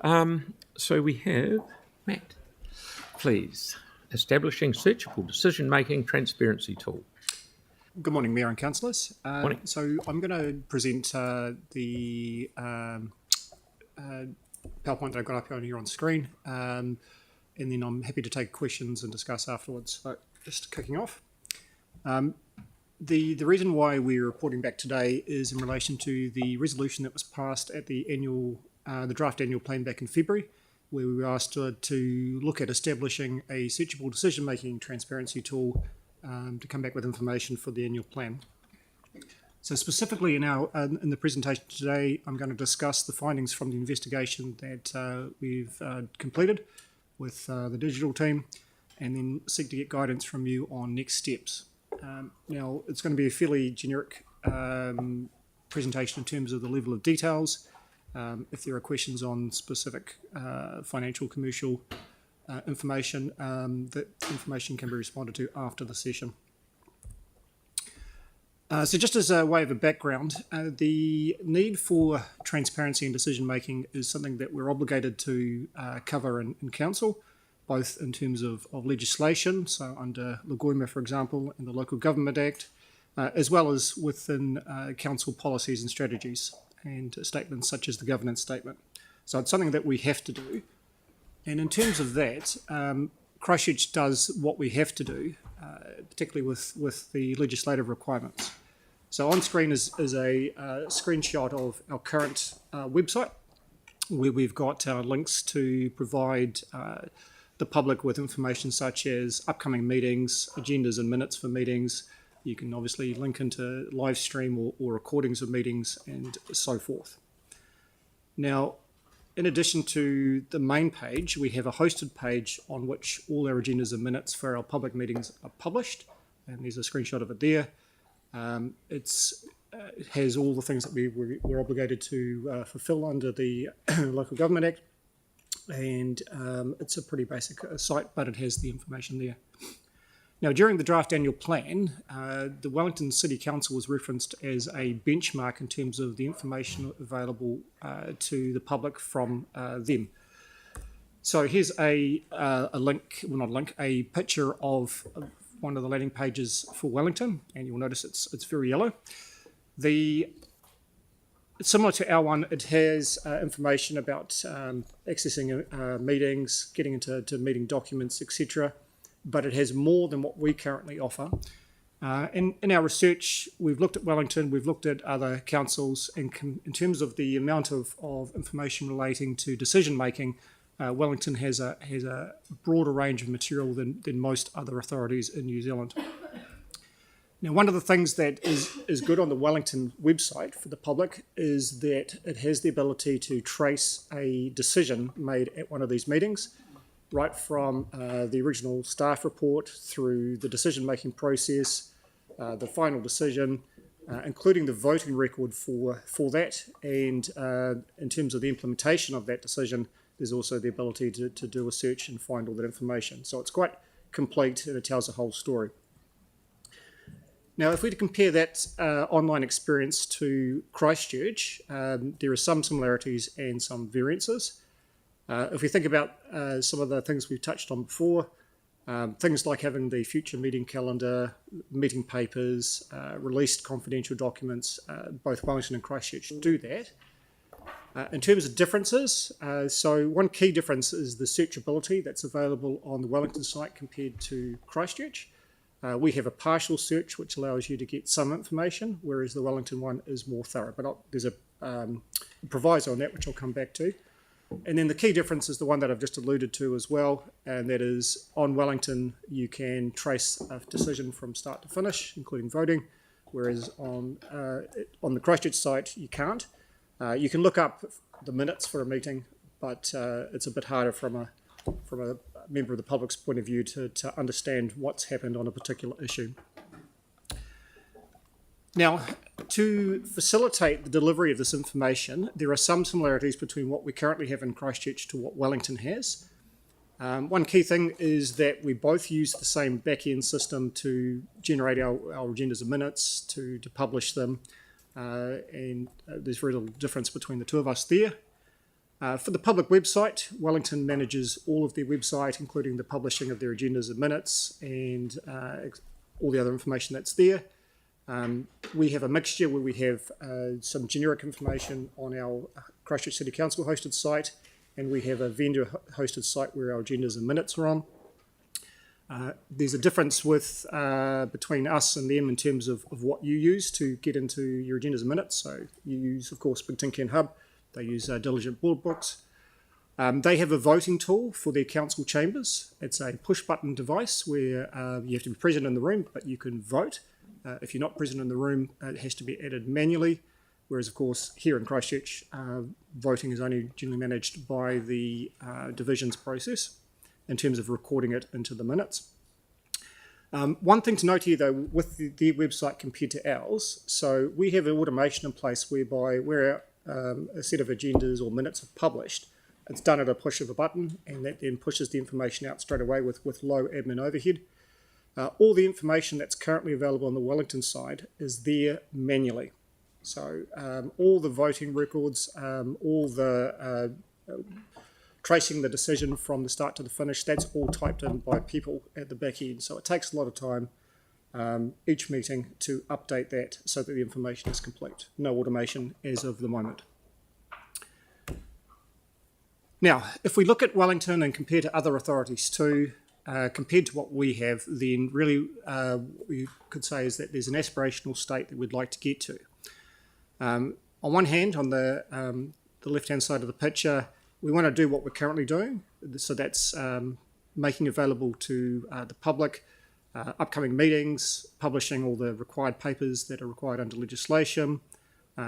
So we have Matt, please. Establishing searchable decision-making transparency tool. Good morning, Mayor and Councillors. Morning. So I'm going to present the PowerPoint that I've got up here on screen, and then I'm happy to take questions and discuss afterwards. So just kicking off. The reason why we're reporting back today is in relation to the resolution that was passed at the draft annual plan back in February, where we were asked to look at establishing a searchable decision-making transparency tool to come back with information for the annual plan. So specifically in the presentation today, I'm going to discuss the findings from the investigation that we've completed with the digital team, and then seek to get guidance from you on next steps. Now, it's going to be a fairly generic presentation in terms of the level of details. If there are questions on specific financial, commercial information, that information can be responded to after the session. So just as a way of a background, the need for transparency in decision making is something that we're obligated to cover in Council, both in terms of legislation, so under Lagoima, for example, and the Local Government Act, as well as within Council policies and strategies and statements such as the governance statement. So it's something that we have to do. And in terms of that, Christchurch does what we have to do, particularly with the legislative requirements. So on screen is a screenshot of our current website, where we've got links to provide the public with information such as upcoming meetings, agendas and minutes for meetings. You can obviously link into live stream or recordings of meetings and so forth. Now, in addition to the main page, we have a hosted page on which all our agendas and minutes for our public meetings are published, and there's a screenshot of it there. It has all the things that we're obligated to fulfil under the Local Government Act, and it's a pretty basic site, but it has the information there. Now, during the draft annual plan, the Wellington City Council was referenced as a benchmark in terms of the information available to the public from them. So here's a link, well not a link, a picture of one of the landing pages for Wellington, and you'll notice it's very yellow. Similar to our one, it has information about accessing meetings, getting into meeting documents, etc. But it has more than what we currently offer. In our research, we've looked at Wellington, we've looked at other councils, and in terms of the amount of information relating to decision making, Wellington has a broader range of material than most other authorities in New Zealand. Now, one of the things that is good on the Wellington website for the public is that it has the ability to trace a decision made at one of these meetings, right from the original staff report through the decision-making process, the final decision, including the voting record for that, and in terms of the implementation of that decision, there's also the ability to do a search and find all that information. So it's quite complete and it tells the whole story. Now, if we compare that online experience to Christchurch, there are some similarities and some variances. If we think about some of the things we've touched on before, things like having the future meeting calendar, meeting papers, released confidential documents, both Wellington and Christchurch do that. In terms of differences, so one key difference is the searchability that's available on the Wellington site compared to Christchurch. We have a partial search which allows you to get some information, whereas the Wellington one is more thorough. But there's a proviso on that, which I'll come back to. And then the key difference is the one that I've just alluded to as well, and that is on Wellington you can trace a decision from start to finish, including voting, whereas on the Christchurch site you can't. You can look up the minutes for a meeting, but it's a bit harder from a member of the public's point of view to understand what's happened on a particular issue. Now, to facilitate the delivery of this information, there are some similarities between what we currently have in Christchurch to what Wellington has. One key thing is that we both use the same back-end system to generate our agendas and minutes, to publish them, and there's very little difference between the two of us there. For the public website, Wellington manages all of their website, including the publishing of their agendas and minutes and all the other information that's there. We have a mixture where we have some generic information on our Christchurch City Council hosted site, and we have a vendor hosted site where our agendas and minutes are on. There's a difference between us and them in terms of what you use to get into your agendas and minutes. So you use, of course, Big Tin Can Hub. They use Diligent Board Books. They have a voting tool for their council chambers. It's a push-button device where you have to be present in the room, but you can vote. If you're not present in the room, it has to be added manually, whereas, of course, here in Christchurch, voting is only generally managed by the divisions process in terms of recording it into the minutes. One thing to note here, though, with their website compared to ours, so we have an automation in place whereby where a set of agendas or minutes are published, it's done at a push of a button, and that then pushes the information out straight away with low admin overhead. All the information that's currently available on the Wellington side is there manually. So all the voting records, all the tracing the decision from the start to the finish, that's all typed in by people at the back end. So it takes a lot of time each meeting to update that so that the information is complete. No automation as of the moment. Now, if we look at Wellington and compare to other authorities too, compared to what we have, then really what we could say is that there's an aspirational state that we'd like to get to. On one hand, on the left-hand side of the picture, we want to do what we're currently doing. So that's making available to the public upcoming meetings, publishing all the required papers that are required under legislation,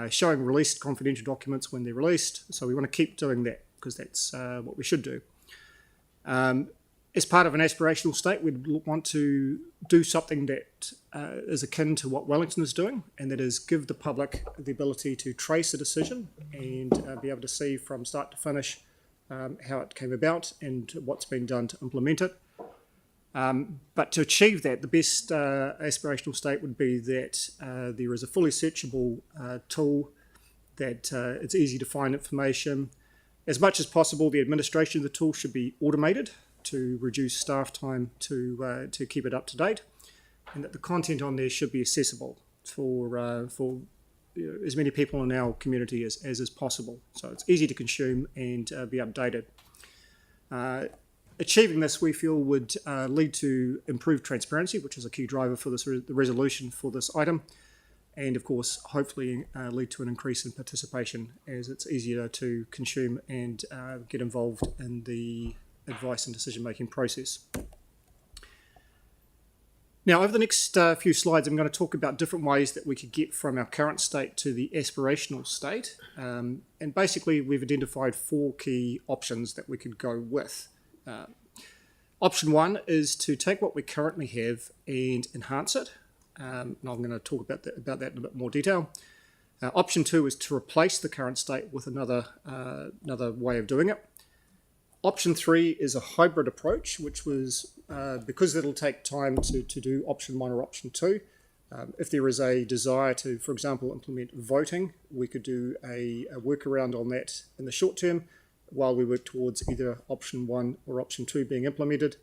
showing released confidential documents when they're released. So we want to keep doing that because that's what we should do. As part of an aspirational state, we'd want to do something that is akin to what Wellington is doing, and that is give the public the ability to trace a decision and be able to see from start to finish how it came about and what's been done to implement it. But to achieve that, the best aspirational state would be that there is a fully searchable tool, that it's easy to find information. As much as possible, the administration of the tool should be automated to reduce staff time to keep it up to date, and that the content on there should be accessible for as many people in our community as is possible. So it's easy to consume and be updated. Achieving this, we feel, would lead to improved transparency, which is a key driver for this the resolution for this item, and of course, hopefully lead to an increase in participation as it's easier to consume and get involved in the advice and decision-making process. Now, over the next few slides, I'm going to talk about different ways that we could get from our current state to the aspirational state. And basically, we've identified 4 key options that we could go with. Option 1 is to take what we currently have and enhance it. And I'm going to talk about that in a bit more detail. Option 2 is to replace the current state with another way of doing it. Option 3 is a hybrid approach, which was, because it'll take time to do option 1 or option 2, if there is a desire to, for example, implement voting, we could do a workaround on that in the short term while we work towards either option 1 or option 2 being implemented.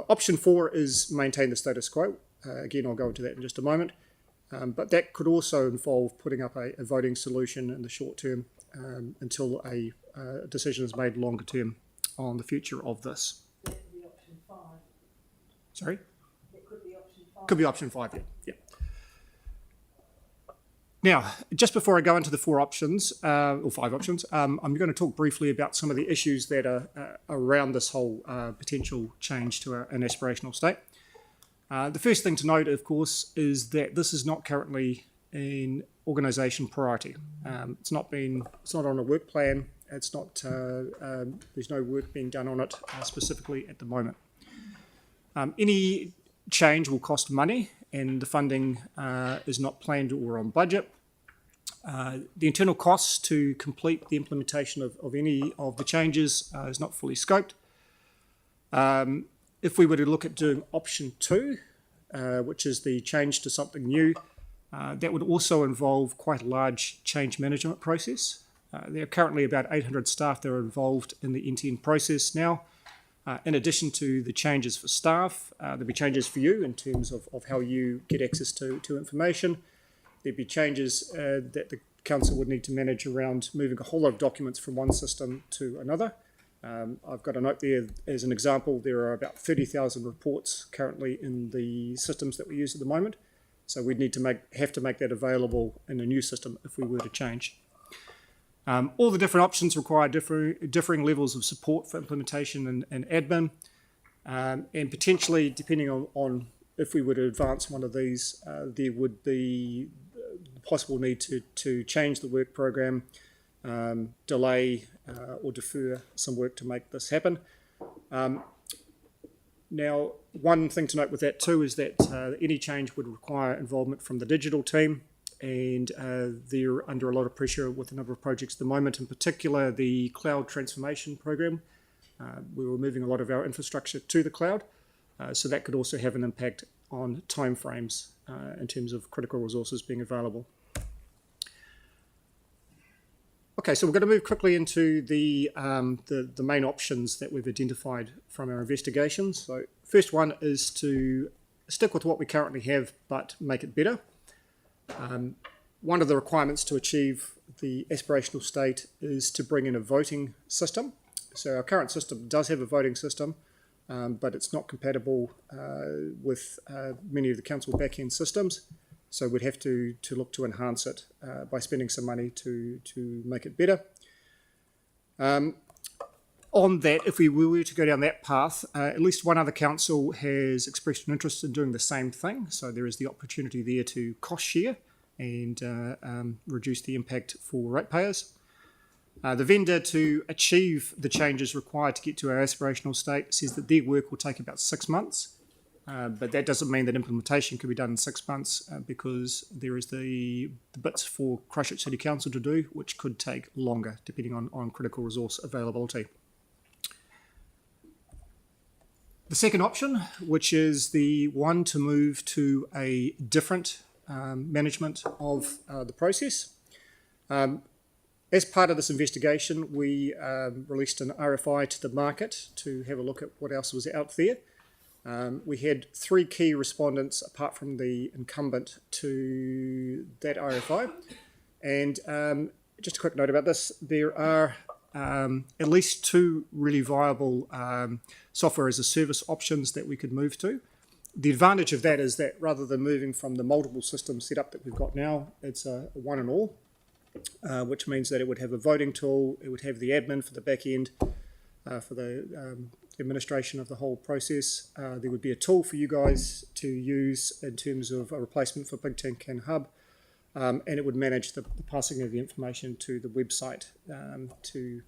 Option 4 is maintain the status quo. Again, I'll go into that in just a moment. But that could also involve putting up a voting solution in the short term until a decision is made longer term on the future of this. That could be option 5. Sorry? It could be option 5. Could be option 5, yeah. Now, just before I go into the 4 options, or 5 options, I'm going to talk briefly about some of the issues that are around this whole potential change to an aspirational state. The first thing to note, of course, is that this is not currently an organisation priority. It's not on a work plan. It's not. There's no work being done on it specifically at the moment. Any change will cost money, and the funding is not planned or on budget. The internal costs to complete the implementation of any of the changes is not fully scoped. If we were to look at doing option 2, which is the change to something new, that would also involve quite a large change management process. There are currently about 800 staff that are involved in the end-to-end process now. In addition to the changes for staff, there'll be changes for you in terms of how you get access to information. There'd be changes that the council would need to manage around moving a whole lot of documents from one system to another. I've got a note there as an example. There are about 30,000 reports currently in the systems that we use at the moment. So we'd need to have to make that available in a new system if we were to change. All the different options require differing levels of support for implementation and admin. And potentially, depending on if we were to advance one of these, there would be the possible need to change the work program, delay or defer some work to make this happen. Now, one thing to note with that too is that any change would require involvement from the digital team, and they're under a lot of pressure with a number of projects at the moment, in particular the cloud transformation program. We were moving a lot of our infrastructure to the cloud, so that could also have an impact on timeframes in terms of critical resources being available. Okay, so we're going to move quickly into the main options that we've identified from our investigations. So first one is to stick with what we currently have, but make it better. One of the requirements to achieve the aspirational state is to bring in a voting system. So our current system does have a voting system, but it's not compatible with many of the council back-end systems. So we'd have to look to enhance it by spending some money to make it better. On that, if we were to go down that path, at least one other council has expressed an interest in doing the same thing. So there is the opportunity there to cost share and reduce the impact for ratepayers. The vendor, to achieve the changes required to get to our aspirational state, says that their work will take about 6 months. But that doesn't mean that implementation can be done in 6 months because there is the bits for Christchurch City Council to do, which could take longer depending on critical resource availability. The second option, which is the one to move to a different management of the process. As part of this investigation, we released an RFI to the market to have a look at what else was out there. We had 3 key respondents apart from the incumbent to that RFI. And just a quick note about this, there are at least 2 really viable software as a service options that we could move to. The advantage of that is that rather than moving from the multiple system setup that we've got now, it's a one and all, which means that it would have a voting tool, it would have the admin for the back end, for the administration of the whole process. There would be a tool for you guys to use in terms of a replacement for Big Tin Can Hub, and it would manage the passing of the information to the website to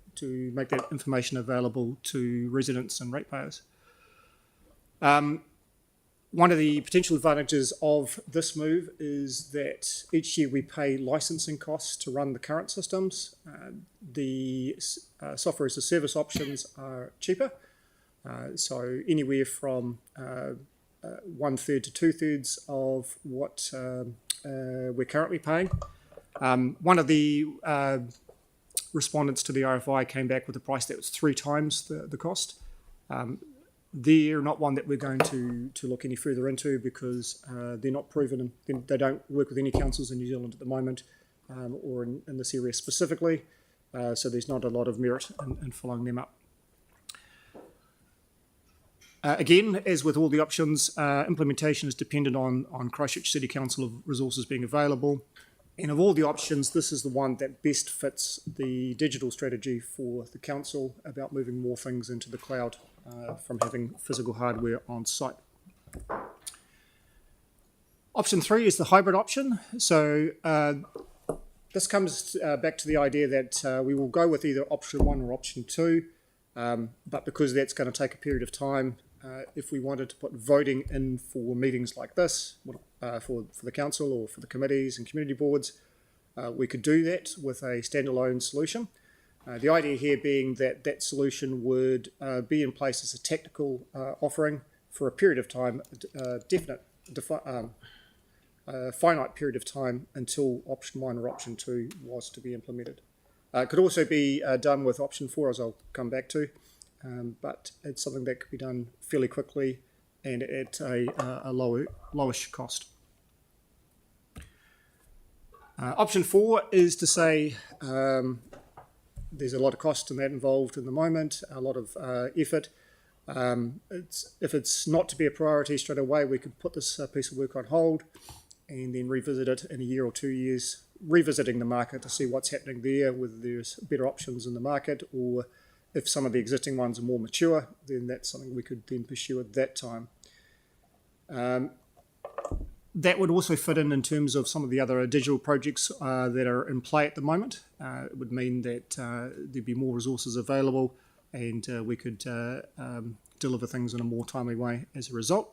make that information available to residents and ratepayers. One of the potential advantages of this move is that each year we pay licensing costs to run the current systems. The software as a service options are cheaper, so anywhere from 1/3 to 2/3 of what we're currently paying. One of the respondents to the RFI came back with a price that was 3 times the cost. They're not one that we're going to look any further into because they're not proven, and they don't work with any councils in New Zealand at the moment or in this area specifically, so there's not a lot of merit in following them up. Again, as with all the options, implementation is dependent on Christchurch City Council of resources being available. And of all the options, this is the one that best fits the digital strategy for the council about moving more things into the cloud from having physical hardware on site. Option 3 is the hybrid option. So this comes back to the idea that we will go with either option 1 or option 2, but because that's going to take a period of time, if we wanted to put voting in for meetings like this, for the council or for the committees and community boards, we could do that with a standalone solution. The idea here being that that solution would be in place as a technical offering for a period of time, finite period of time until option 1 or option 2 was to be implemented. It could also be done with option 4, as I'll come back to, but it's something that could be done fairly quickly and at a lowish cost. Option 4 is to say there's a lot of cost in that involved in the moment, a lot of effort. If it's not to be a priority straight away, we could put this piece of work on hold and then revisit it in a year or 2 years, revisiting the market to see what's happening there, whether there's better options in the market, or if some of the existing ones are more mature, then that's something we could then pursue at that time. That would also fit in terms of some of the other digital projects that are in play at the moment. It would mean that there'd be more resources available and we could deliver things in a more timely way as a result.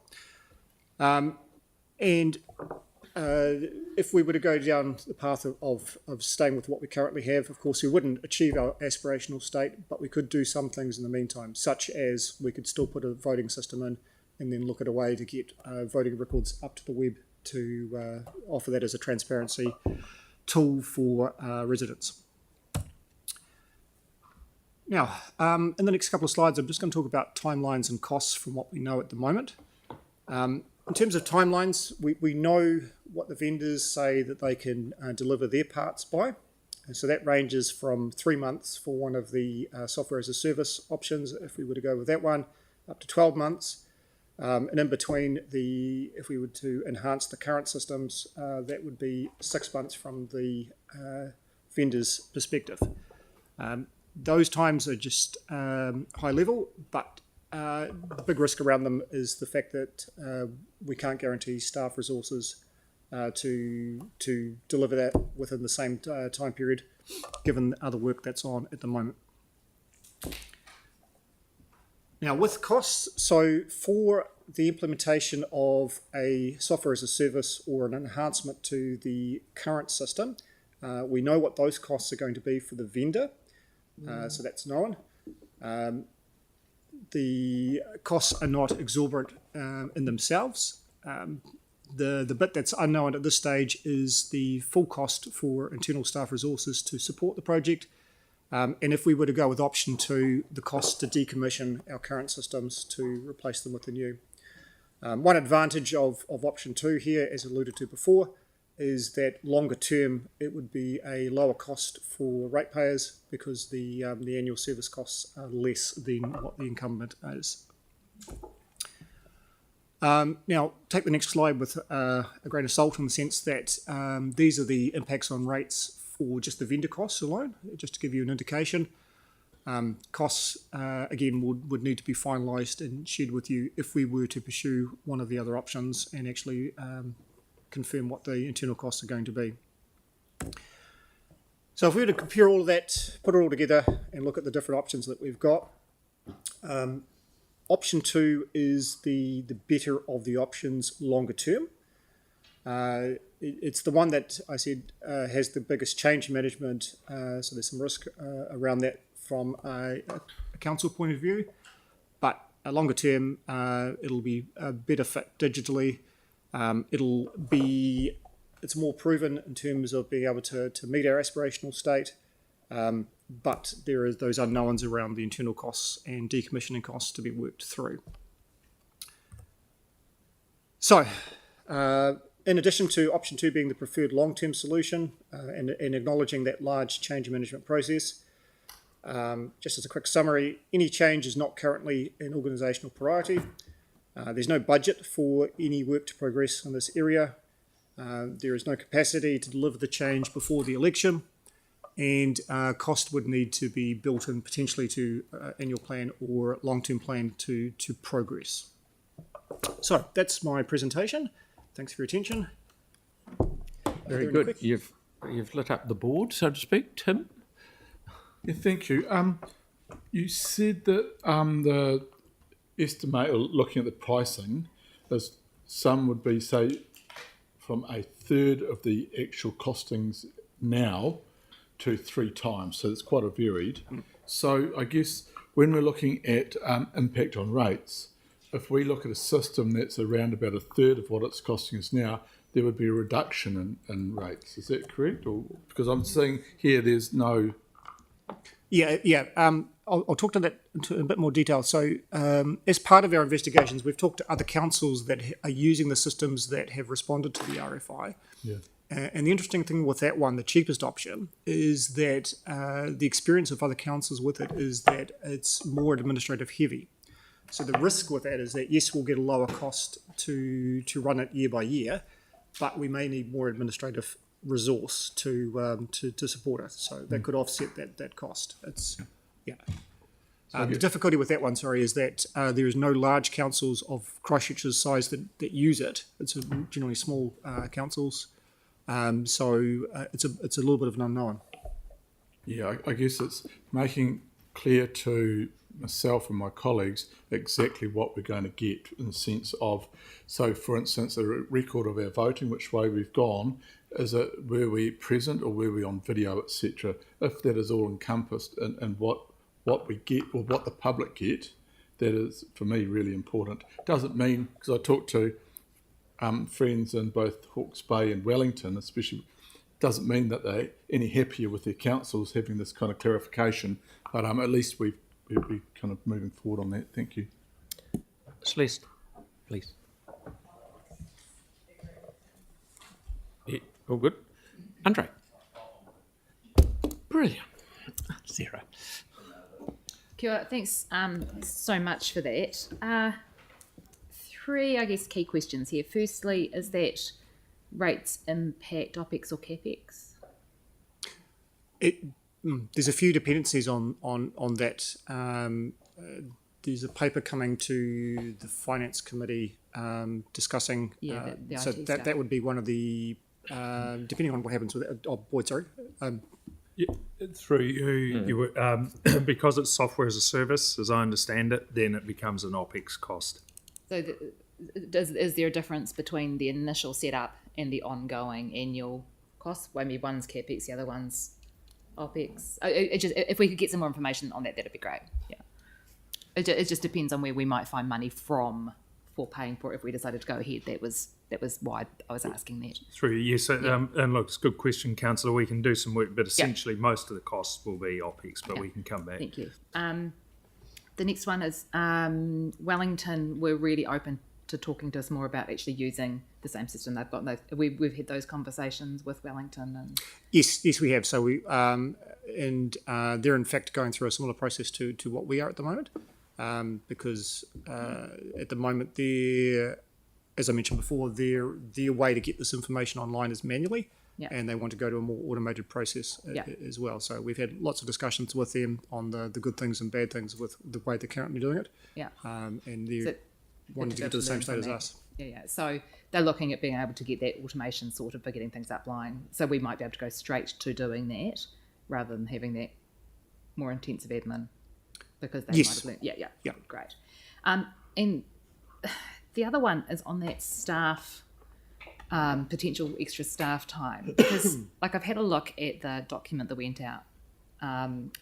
If we were to go down the path of staying with what we currently have, of course we wouldn't achieve our aspirational state, but we could do some things in the meantime, such as we could still put a voting system in and then look at a way to get voting records up to the web to offer that as a transparency tool for residents. Now, in the next couple of slides, I'm just going to talk about timelines and costs from what we know at the moment. In terms of timelines, we know what the vendors say that they can deliver their parts by. And so that ranges from 3 months for one of the software as a service options, if we were to go with that one, up to 12 months. And in between, if we were to enhance the current systems, that would be 6 months from the vendor's perspective. Those times are just high level, but the big risk around them is the fact that we can't guarantee staff resources to deliver that within the same time period, given the other work that's on at the moment. Now, with costs, so for the implementation of a software as a service or an enhancement to the current system, we know what those costs are going to be for the vendor, so that's known. The costs are not exorbitant in themselves. The bit that's unknown at this stage is the full cost for internal staff resources to support the project. And if we were to go with option 2, the cost to decommission our current systems to replace them with the new. One advantage of option 2 here, as alluded to before, is that longer term it would be a lower cost for ratepayers because the annual service costs are less than what the incumbent is. Now, take the next slide with a grain of salt in the sense that these are the impacts on rates for just the vendor costs alone, just to give you an indication. Costs, again, would need to be finalised and shared with you if we were to pursue one of the other options and actually confirm what the internal costs are going to be. So if we were to compare all of that, put it all together and look at the different options that we've got, option 2 is the better of the options longer term. It's the one that I said has the biggest change management, so there's some risk around that from a council point of view, but a longer term it'll be a better fit digitally. It's more proven in terms of being able to meet our aspirational state, but there is those unknowns around the internal costs and decommissioning costs to be worked through. So, in addition to option 2 being the preferred long-term solution and acknowledging that large change management process, just as a quick summary, any change is not currently an organisational priority. There's no budget for any work to progress in this area. There is no capacity to deliver the change before the election, and cost would need to be built in potentially to annual plan or long-term plan to progress. So that's my presentation. Thanks for your attention. Very good. You've lit up the board, so to speak. Tim? Yeah, thank you. You said that the estimate, or looking at the pricing, is some would be, say, from a third of the actual costings now to 3 times. So it's quite a varied. So I guess when we're looking at impact on rates, if we look at a system that's around about a third of what it's costing us now, there would be a reduction in rates. Is that correct? Or because I'm seeing here there's no Yeah. I'll talk to that in a bit more detail. So, as part of our investigations, we've talked to other councils that are using the systems that have responded to the RFI. Yeah. And the interesting thing with that one, the cheapest option, is that the experience of other councils with it is that it's more administrative heavy. So the risk with that is that, yes, we'll get a lower cost to run it year by year, but we may need more administrative resource to support it. So that could offset that cost. The difficulty with that one, is that there is no large councils of Christchurch's size that use it. It's generally small councils. So it's a little bit of an unknown. Yeah, I guess it's making clear to myself and my colleagues exactly what we're going to get in the sense of, so for instance, a record of our voting, which way we've gone, is it were we present or were we on video, etc. If that is all encompassed and what we get or what the public get, that is for me really important. Doesn't mean, because I talked to friends in both Hawke's Bay and Wellington, especially, doesn't mean that they're any happier with their councils having this kind of clarification, but at least we're kind of moving forward on that. Thank you. Celeste, please. Yeah, all good. Andre. Brilliant. Sarah. Kia ora, thanks so much for that. Three, I guess, key questions here. Firstly, is that rates impact OPEX or CAPEX? There's a few dependencies on that. There's a paper coming to the Finance Committee discussing. So that would be one of the, depending on what happens with it. Oh, Boyd, sorry. Through you because it's software as a service, as I understand it, then it becomes an OPEX cost. So is there a difference between the initial setup and the ongoing annual costs? Maybe one's CAPEX, the other one's OPEX. If we could get some more information on that, that'd be great. Yeah, it just depends on where we might find money for paying for it if we decided to go ahead. That was why I was asking that. Through yes, and look, it's a good question, Councillor. We can do some work, but essentially most of the costs will be OPEX, but we can come back. Thank you. The next one is Wellington. We're really open to talking to us more about actually using the same system they've got. We've had those conversations with Wellington. And Yes, we have. So we they're in fact going through a similar process to what we are at the moment, because at the moment they're, as I mentioned before, their way to get this information online is manually. Yeah. And they want to go to a more automated process as well. So we've had lots of discussions with them on the good things and bad things with the way they're currently doing it. Yeah. And they're wanting to get to the same state as us. Yeah. So they're looking at being able to get that automation sorted for getting things upline. So we might be able to go straight to doing that rather than having that more intensive admin, because they might have learned. Yeah. Great. And the other one is on that staff. Potential extra staff time, because I've had a look at the document that went out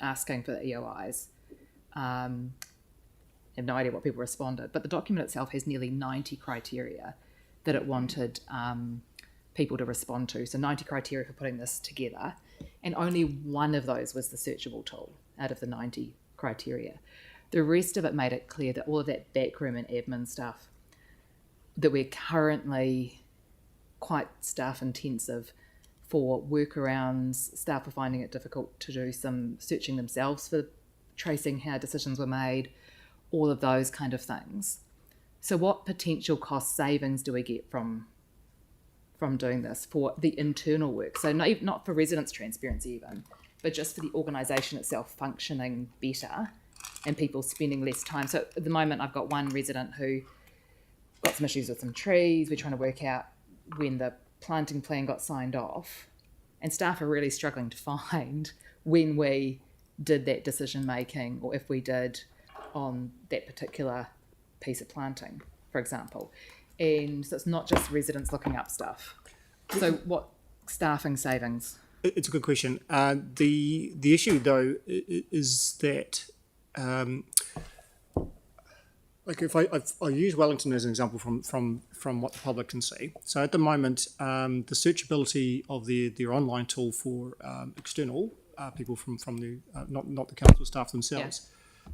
asking for the EOIs. I have no idea what people responded, but the document itself has nearly 90 criteria that it wanted people to respond to. So 90 criteria for putting this together, and only one of those was the searchable tool out of the 90 criteria. The rest of it made it clear that all of that backroom and admin stuff that we're currently quite staff intensive for workarounds. Staff are finding it difficult to do some searching themselves for tracing how decisions were made, all of those kind of things. So what potential cost savings do we get from doing this for the internal work? So not for residents' transparency even, but just for the organisation itself functioning better and people spending less time. So at the moment I've got one resident who got some issues with some trees. We're trying to work out when the planting plan got signed off, and staff are really struggling to find when we did that decision making, or if we did on that particular piece of planting, for example. And so it's not just residents looking up stuff. So what staffing savings? It's a good question. The issue though is that if I use Wellington as an example from what the public can see. So at the moment, the searchability of their online tool for external people from the not the council staff themselves,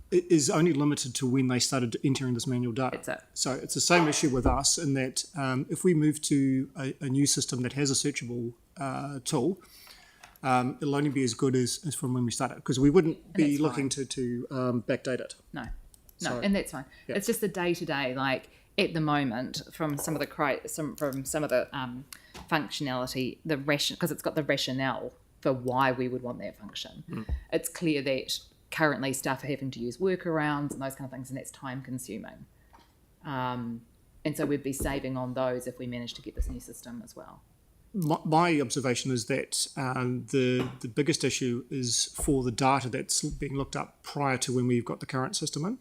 it is only limited to when they started entering this manual data. That's it. So it's the same issue with us in that if we move to a new system that has a searchable tool, it'll only be as good as from when we started, because we wouldn't be that's looking to backdate it. No, So- and that's fine. Yeah. It's just the day to day, like at the moment, from some of the functionality, the because it's got the rationale for why we would want that function. It's clear that currently staff are having to use workarounds and those kind of things, and that's time consuming. And so we'd be saving on those if we manage to get this new system as well. My observation is that the biggest issue is for the data that's being looked up prior to when we've got the current system in.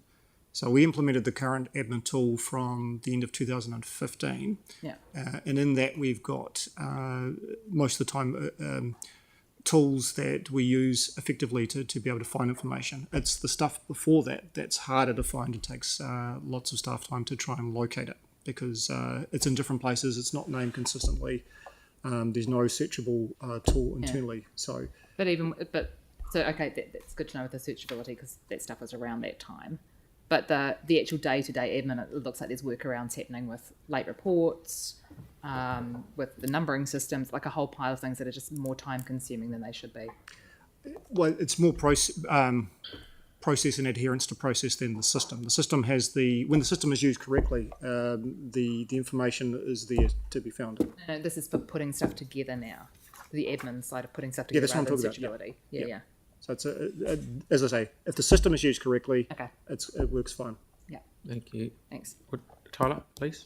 So we implemented the current admin tool from the end of 2015. Yeah. And in that we've got most of the time tools that we use effectively to be able to find information. It's the stuff before that that's harder to find. It takes lots of staff time to try and locate it, because it's in different places. It's not named consistently. There's no searchable tool internally. So that's good to know with the searchability, because that stuff was around that time. But the actual day-to-day admin, it looks like there's workarounds happening with late reports, with the numbering systems, like a whole pile of things that are just more time-consuming than they should be. well, it's more process and adherence to process than the system. The system has when the system is used correctly, the information is there to be found. No, this is for putting stuff together now. The admin side of putting stuff Yeah, together. that's what I'm rather talking than about. searchability. Yeah. Yeah. So it's as I say, if the system is used correctly, Okay. it works fine. Thank you. Thanks. Tyler, please.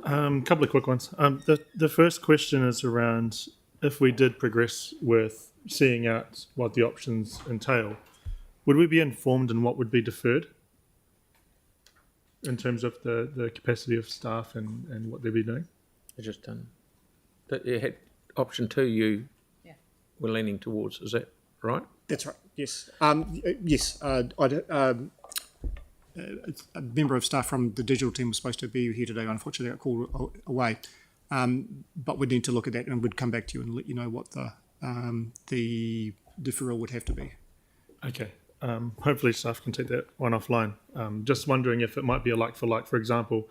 Couple of quick ones. The first question is around if we did progress with seeing out what the options entail, would we be informed in what would be deferred in terms of the capacity of staff and what they'd be doing? I just done. That you had option 2. You Yeah. were leaning towards. Is that right? That's right. Yes. Yes. A member of staff from the digital team was supposed to be here today. Unfortunately, got called away. But we'd need to look at that, and we'd come back to you and let you know what the deferral would have to be. Okay. Hopefully staff can take that one offline. Just wondering if it might be a like for like. For example,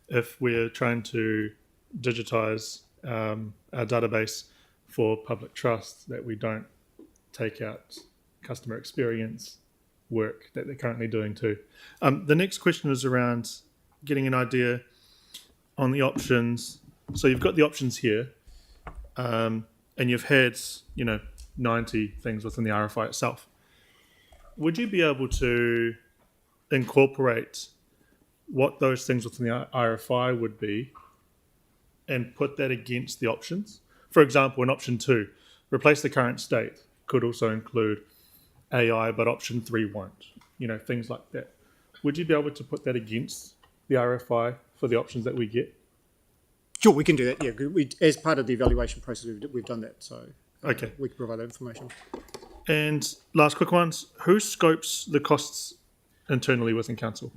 if we're trying to digitize our database for public trust, that we don't take out customer experience work that they're currently doing too. The next question is around getting an idea on the options. So you've got the options here, and you've had 90 things within the RFI itself. Would you be able to incorporate what those things within the RFI would be and put that against the options? For example, in option 2, replace the current state could also include AI, but option 3 won't. Things like that. Would you be able to put that against the RFI for the options that we get? Sure, we can do that. Yeah, as part of the evaluation process, we've done that. So Okay. we can provide that information. And last quick ones. Who scopes the costs internally within council?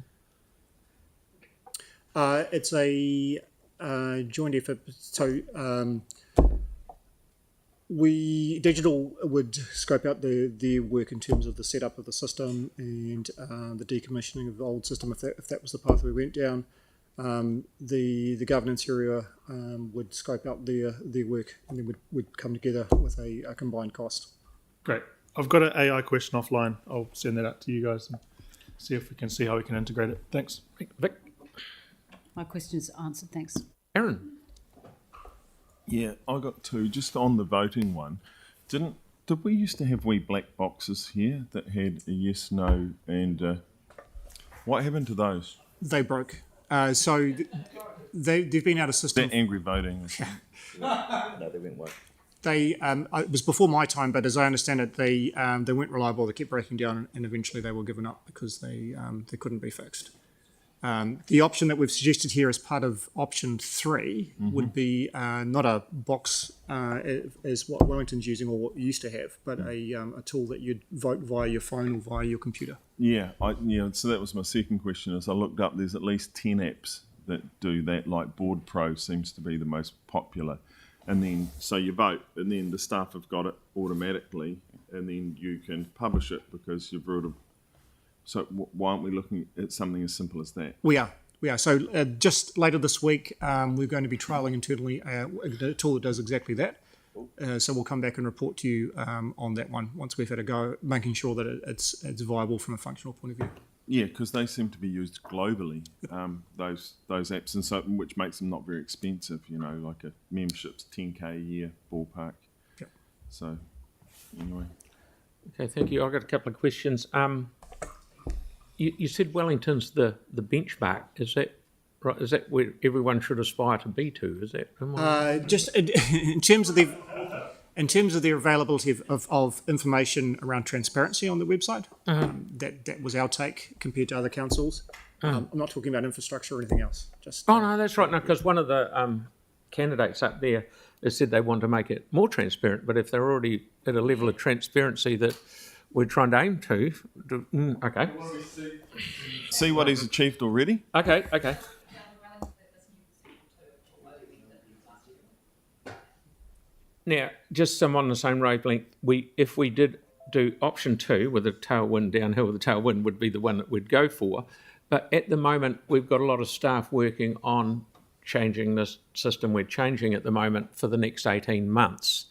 It's a joint effort. So digital would scope out their work in terms of the setup of the system and the decommissioning of the old system, if that was the path we went down. The governance area would scope out their work, and then would come together with a combined cost. Great. I've got an AI question offline. I'll send that out to you guys and see if we can see how we can integrate it. Thanks. Vic, My question's answered, thanks. Aaron. Yeah, I got 2. Just on the voting one, did we used to have wee black boxes here that had a yes, no, and what happened to those? They broke. So they've been out of system. That angry voting. No, they won't work. It was before my time, but as I understand it, they weren't reliable. They kept breaking down, and eventually they were given up because they couldn't be fixed. The option that we've suggested here as part of option 3 would be not a box as what Wellington's using or what you used to have, but a tool that you'd vote via your phone or via your computer. Yeah, so that was my second question. As I looked up, there's at least 10 apps that do that, like Board Pro seems to be the most popular. and then so you vote, and then the staff have got it automatically, and then you can publish it because you've already. So why aren't we looking at something as simple as that? We are. So just later this week, we're going to be trialling internally a tool that does exactly that. So we'll come back and report to you on that one once we've had a go, making sure that it's viable from a functional point of view. Yeah, because they seem to be used globally, those apps, and so which makes them not very expensive. You know, like a membership's $10K a year ballpark. Yep. So anyway, Okay, thank you. I've got a couple of questions. You said Wellington's the benchmark. Is that right? Is that where everyone should aspire to be to? Is that Just in terms of the availability of information around transparency on the website, that was our take compared to other councils. I'm not talking about infrastructure or anything else. Just Oh no, that's right. No, because one of the candidates up there has said they want to make it more transparent. But if they're already at a level of transparency that we're trying to aim to, okay, see what he's achieved already. okay. Now, just so I'm on the same wavelength, if we did do option 2 with a tailwind downhill, the tailwind would be the one that we'd go for. But at the moment, we've got a lot of staff working on changing this system we're changing at the moment for the next 18 months.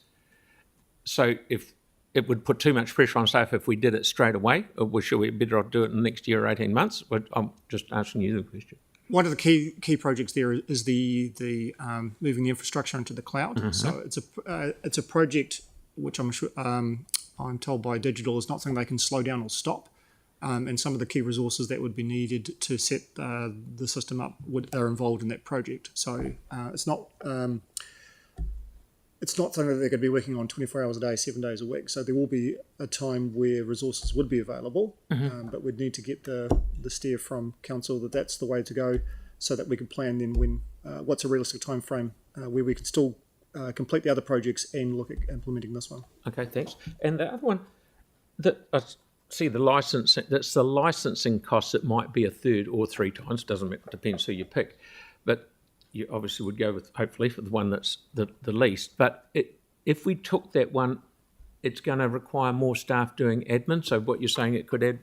So if it would put too much pressure on staff if we did it straight away, or should we better off do it in the next year or 18 months? But I'm just asking you the question. one of the key projects there is the moving the infrastructure into the cloud. So it's a project which I'm told by Digital is not something they can slow down or stop. And some of the key resources that would be needed to set the system up are involved in that project. So it's not something that they're going to be working on 24 hours a day, 7 days a week. So there will be a time where resources would be available, but we'd need to get the steer from council that that's the way to go, so that we can plan then when what's a realistic time frame where we can still complete the other projects and look at implementing this one. Okay, thanks. And the other one that I see the licensing, that's the licensing costs. It might be a third or 3 times. Depends who you pick, but you obviously would go with hopefully for the one that's the least. But if we took that one, it's going to require more staff doing admin. So what you're saying, it could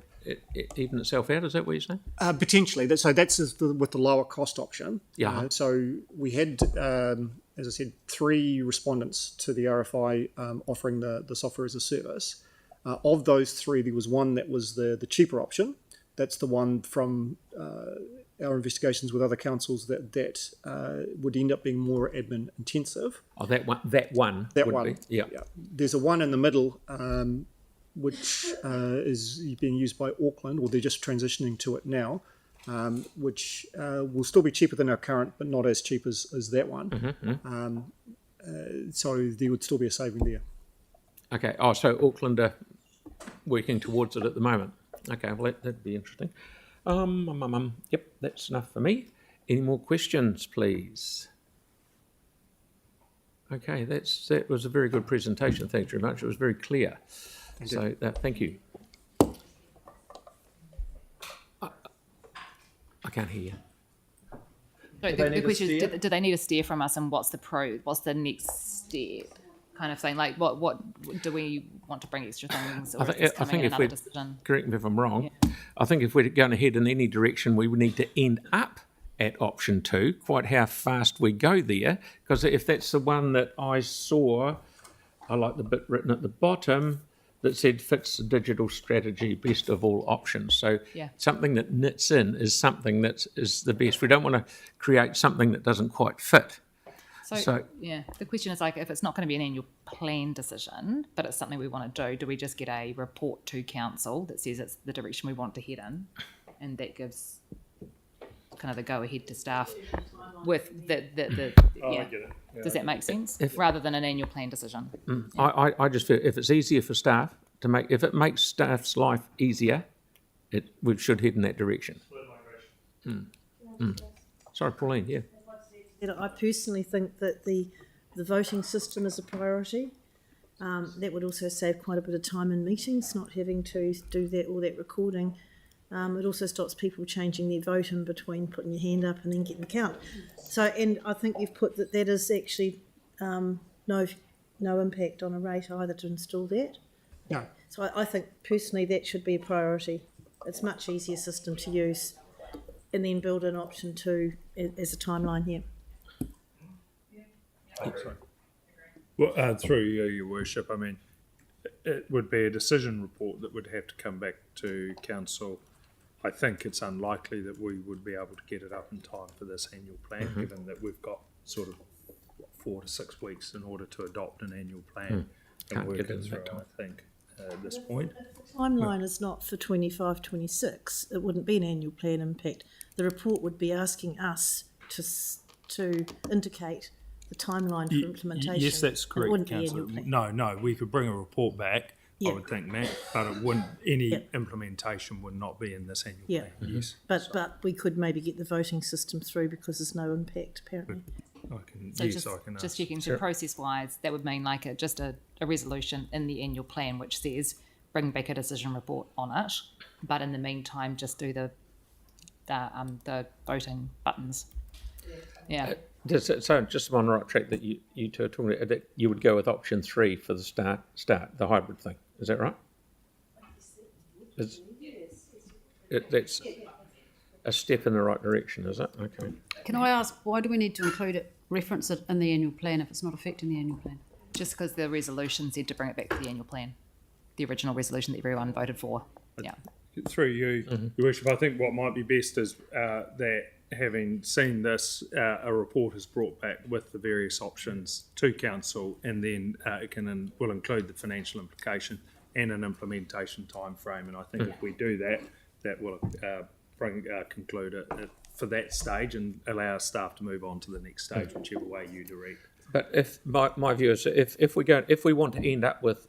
even itself out. Is that what you're saying? Potentially. So that's with the lower cost option. Yeah. So we had, as I said, 3 respondents to the RFI offering the software as a service. Of those 3, there was one that was the cheaper option. That's the one from our investigations with other councils that would end up being more admin intensive. Oh, that one. Be. Yeah. There's a one in the middle, which is being used by Auckland, or they're just transitioning to it now, which will still be cheaper than our current, but not as cheap as that one. So there would still be a saving there. Okay. Oh, so Auckland are working towards it at the moment. Okay, well, that'd be interesting. Yep, that's enough for me. Any more questions, please? Okay, that was a very good presentation. Thanks very much. It was very clear. Thank you. I can't hear you. So the question is, do they need a steer from us, and what's the next step? Kind of thing, like what do we want to bring extra things, or is this coming in another decision? Correct me if I'm wrong. Yeah. I think if we're going ahead in any direction, we would need to end up at option 2. Quite how fast we go there, because if that's the one that I saw, I like the bit written at the bottom that said fits the digital strategy best of all options. So something that knits in is something that is the best. We don't want to create something that doesn't quite fit. So the question is, like, if it's not going to be an annual plan decision, but it's something we want to do we just get a report to council that says it's the direction we want to head in, and that gives kind of the go ahead to staff with the I get it. Yeah. Does that make sense? Rather than an annual plan decision. I just feel if it's easier for staff to make, if it makes staff's life easier, we should head in that direction. Sorry, Pauline. Yeah. I personally think that the voting system is a priority. That would also save quite a bit of time in meetings, not having to do all that recording. It also stops people changing their vote in between putting your hand up and then getting the count. So, and I think you've put that is actually no impact on a rate either to install that. No. So I think personally that should be a priority. It's a much easier system to use, and then build in option 2 as a timeline here. Well, through you, Your Worship, I mean, it would be a decision report that would have to come back to council. I think it's unlikely that we would be able to get it up in time for this annual plan, given that we've got sort of 4 to 6 weeks in order to adopt an annual plan and work it through, I think, at this point. If the timeline is not for 25, 26, it wouldn't be an annual plan impact. The report would be asking us to indicate the timeline for implementation. Yes, that's and it correct, wouldn't be Councillor. annual plan. No, we could bring a report back, Yeah. I would think, Matt, but it wouldn't, any Yeah. implementation would not be in this annual Yeah. plan, yes. But we could maybe get the voting system through because there's no impact apparently. I can, So yes, just, I can ask. just checking, so process-wise, that would mean like just a resolution in the annual plan which says bring back a decision report on it, but in the meantime, just do the voting buttons. Yeah. So just on the right track that you two are talking about, that you would go with option 3 for the start, the hybrid thing. Is that right? That's a step in the right direction, is it? Okay. Can I ask, why do we need to include it, reference it in the annual plan if it's not affecting the annual plan? Just because the resolution said to bring it back to the annual plan, the original resolution that everyone voted for. Yeah. Through you, Your Worship, I think what might be best is that having seen this, a report is brought back with the various options to council, and then it will include the financial implication and an implementation time frame. And I think if we do that, that will conclude it for that stage and allow our staff to move on to the next stage, whichever way you direct. But if my view is, if we want to end up with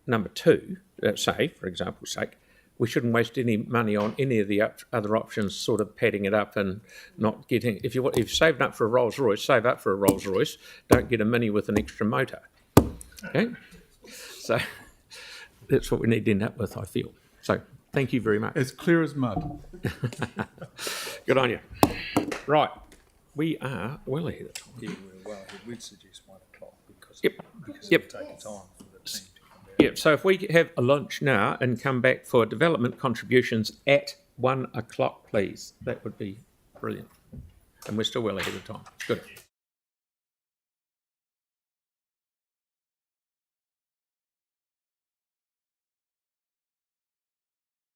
number 2, say for example's sake, we shouldn't waste any money on any of the other options, sort of padding it up and not getting. If you've saved up for a Rolls Royce, save up for a Rolls Royce. Don't get a Mini with an extra motor. Okay, so that's what we need to end up with, I feel. So thank you very much. As clear as mud. Good on you. Right, we are well ahead of time. Yeah, well, we'd suggest 1 o'clock because Yep. it'll take time for the team to come back. Yeah, so if we have a lunch now and come back for development contributions at 1 o'clock, please, that would be brilliant. And we're still well ahead of time. Good.